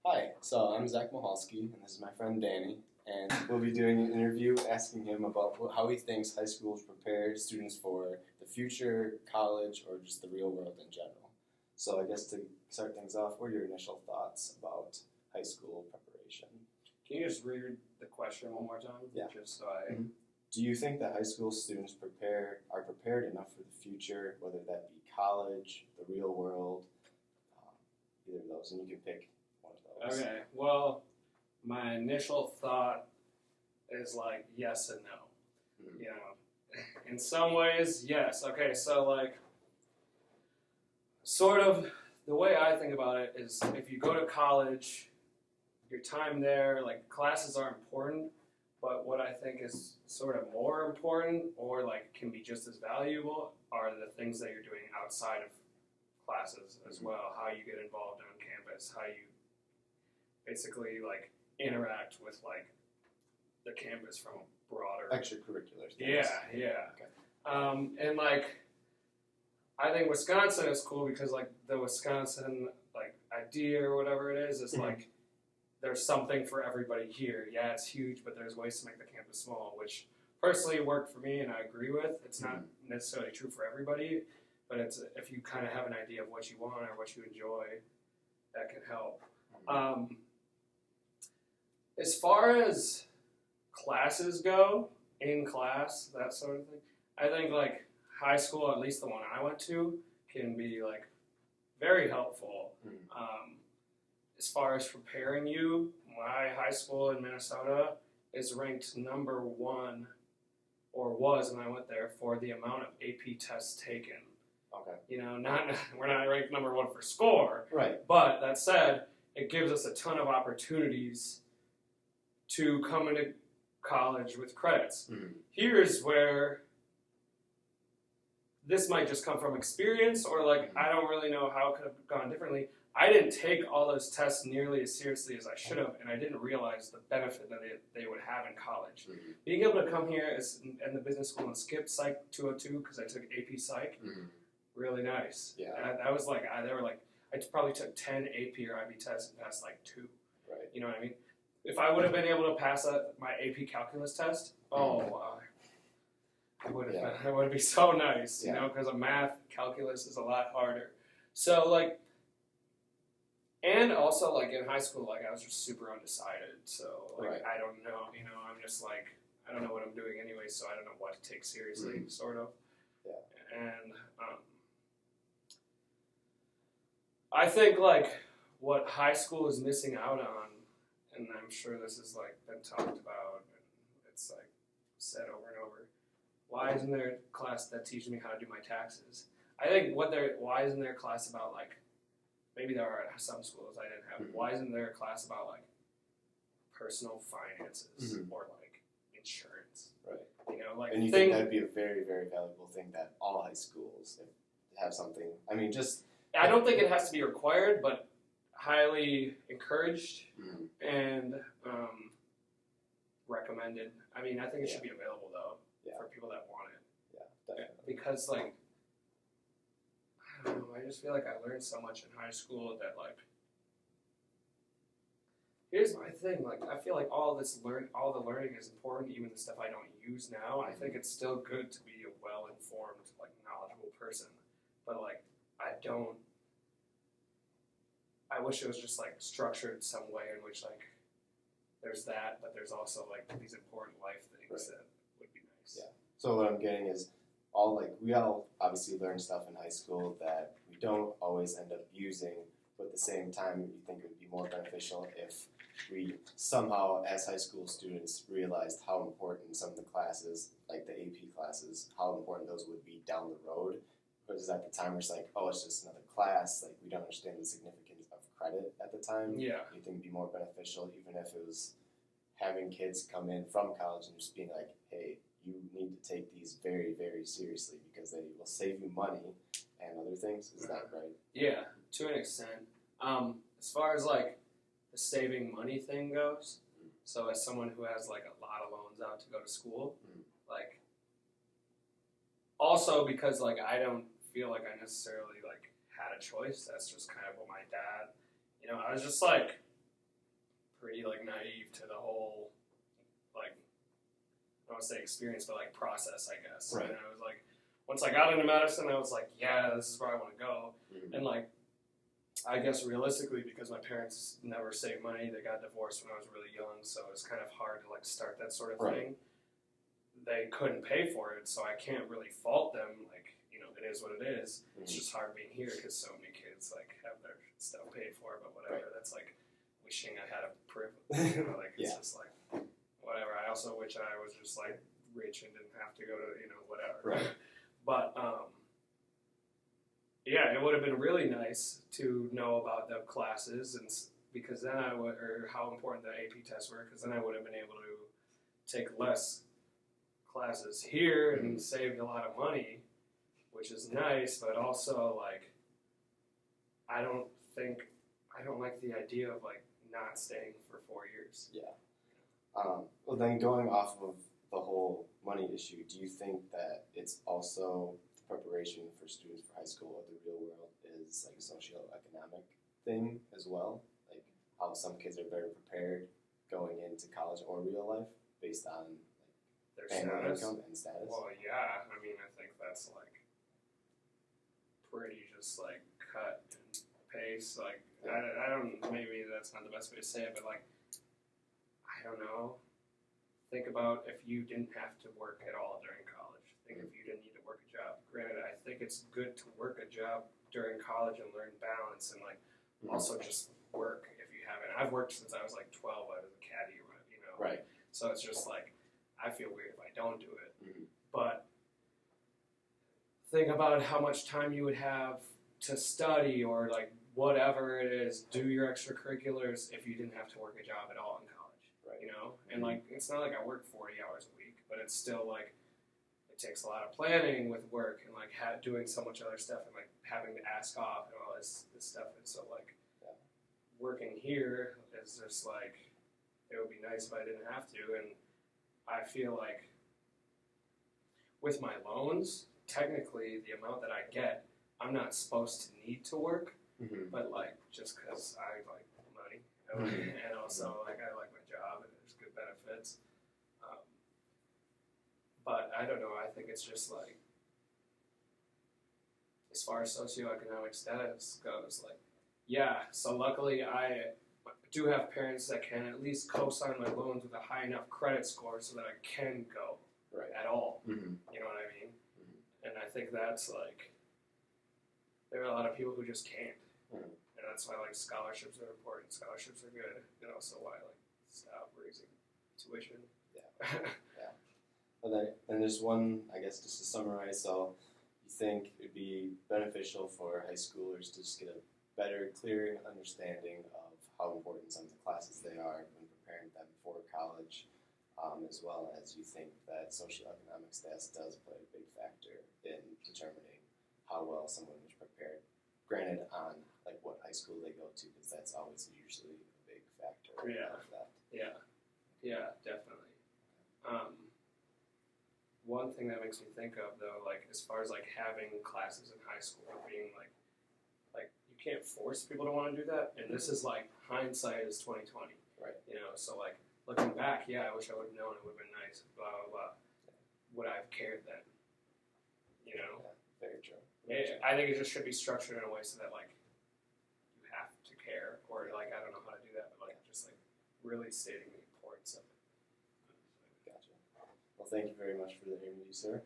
Hi, so I'm Zach Mahalski, and this is my friend Danny, and we'll be doing an interview asking him about how he thinks high schools prepare students for the future, college, or just the real world in general. So I guess to start things off, what are your initial thoughts about high school preparation? Can you just read the question one more time? Yeah. Just so I. Mm-hmm. Do you think that high school students are prepared enough for the future, whether that be college, the real world, either of those, and you can pick one of those. Okay. Well, my initial thought is like yes and no. Mm-hmm. You know, in some ways, yes. Okay. So like, sort of the way I think about it is, if you go to college, your time there, like classes are important. But what I think is sort of more important, or like can be just as valuable, are the things that you're doing outside of classes as well. How you get involved on campus, how you basically like interact with like the campus from a broader Extracurricular things. Yeah. Okay. And like I think Wisconsin is cool because like the Wisconsin like idea or whatever it is like there's something for everybody here. Yeah, it's huge, but there's ways to make the campus small, which personally worked for me and I agree with. It's not necessarily true for everybody, but it's if you kind of have an idea of what you want or what you enjoy, that can help. As far as classes go, in class, that sort of thing, I think like high school, at least the one I went to, can be like very helpful. As far as preparing you, my high school in Minnesota is ranked number one, or was when I went there, for the amount of AP tests taken. Okay. You know, we're not ranked number one for score. Right. But that said, it gives us a ton of opportunities to come into college with credits. Here's where this might just come from experience, or like I don't really know how it could have gone differently. I didn't take all those tests nearly as seriously as I should have, and I didn't realize the benefit that they would have in college. Being able to come here in the business school and skip Psych 202 because I took AP Psych, really nice. Yeah. And I was like, they were like, I probably took 10 AP or IB tests and passed like 2. Right. You know what I mean? If I would have been able to pass my AP Calculus test, it would be so nice, you know, because math, calculus is a lot harder. So like, and also like in high school, like I was just super undecided. So like I don't know, you know, I'm just like I don't know what I'm doing anyway, so I don't know what to take seriously, sort of. Yeah. And I think like what high school is missing out on, and I'm sure this has like been talked about, and it's like said over and over. Why isn't there a class that teaches me how to do my taxes? I think why isn't there a class about like, maybe there are at some schools I didn't have. Why isn't there a class about like personal finances or like insurance? Right. You know, like and you think that'd be a very, very valuable thing that all high schools have something. I mean, just I don't think it has to be required, but highly encouraged and recommended. I mean, I think it should be available though for people that want it. Yeah, definitely. Because like I don't know, I just feel like I learned so much in high school that like here's my thing, like I feel like all the learning is important, even the stuff I don't use now. I think it's still good to be a well-informed, like knowledgeable person. But like I wish it was just like structured some way in which like there's that, but there's also like these important life things that would be nice. Yeah. So what I'm getting is we all obviously learn stuff in high school that we don't always end up using, but at the same time you think it would be more beneficial if we somehow as high school students realized how important some of the classes, like the AP classes, how important those would be down the road. Because at the time we're just like, oh, it's just another class, like we don't understand the significance of credit at the time. Yeah. You think it'd be more beneficial even if it was having kids come in from college and just being like, hey, you need to take these very, very seriously because they will save you money and other things. Is that right? Yeah, to an extent. As far as like the saving money thing goes, so as someone who has like a lot of loans out to go to school, like also because like I don't feel like I necessarily like had a choice. That's just kind of what my dad, you know, I was just like, pretty like naive to the whole like I don't want to say experience, but like process, I guess. Right. And I was like, once I got into medicine, I was like, yeah, this is where I want to go. Mm-hmm. And like, I guess realistically, because my parents never saved money, they got divorced when I was really young, so it was kind of hard to like start that sort of thing. They couldn't pay for it, so I can't really fault them. Like, you know, it is what it is. Mm-hmm. It's just hard being here because so many kids like have their stuff paid for, but whatever. That's like wishing I had a privilege. You know, like it's just like whatever. I also wish I was just like rich and didn't have to go to whatever. Right. But yeah, it would have been really nice to know about the classes and because then I would, or how important the AP tests were, because then I would have been able to take less classes here and saved a lot of money, which is nice, but also like I don't like the idea of like not staying for 4 years. Yeah. Well, then going off of the whole money issue, do you think that it's also preparation for students for high school or the real world is like a socioeconomic thing as well? Like how some kids are better prepared going into college or real life based on Their family status. income and status? Well, yeah. I mean, I think that's like pretty just like cut and paste. Like I don't. Maybe that's not the best way to say it, but like I don't know. Think about if you didn't have to work at all during college. Think if you didn't need to work a job. Granted, I think it's good to work a job during college and learn balance and like also just work if you haven't. I've worked since I was like 12. I was a caddy, you know. Right. So it's just like I feel weird if I don't do it. Mm-hmm. But think about how much time you would have to study or like whatever it is, do your extracurriculars if you didn't have to work a job at all in college. Right. You know? And like it's not like I work 40 hours a week, but it's still like it takes a lot of planning with work and like doing so much other stuff and like having to ask off and all this stuff. And so like working here is just like it would be nice if I didn't have to. And I feel like with my loans, technically the amount that I get, I'm not supposed to need to work, but like just because I like money and also like I like my job and there's good benefits. But I don't know, I think it's just like, as far as socioeconomic status goes, like, yeah, so luckily I do have parents that can at least co-sign my loans with a high enough credit score so that I can go at all. You know what I mean? And I think that's like, there are a lot of people who just can't. And that's why like scholarships are important. Scholarships are good. And also why like stop raising tuition. Well, then there's one, I guess, just to summarize. So you think it'd be beneficial for high schoolers to just get a better, clearer understanding of how important some of the classes they are when preparing them for college, as well as you think that socioeconomic status does play a big factor in determining how well someone is prepared. Granted, on like what high school they go to, because that's always usually a big factor of that. Yeah, definitely. One thing that makes me think of though, like as far as like having classes in high school being like you can't force people to want to do that, and this is like hindsight is 2020, right? You know, so like looking back, yeah, I wish I would have known. It would have been nice. Blah blah blah. Would I have cared then? You know, very true. I think it just should be structured in a way so that like you have to care, or like I don't know how to do that, but like just like really stating the importance of it. Gotcha. Well, thank you very much for the interview, sir.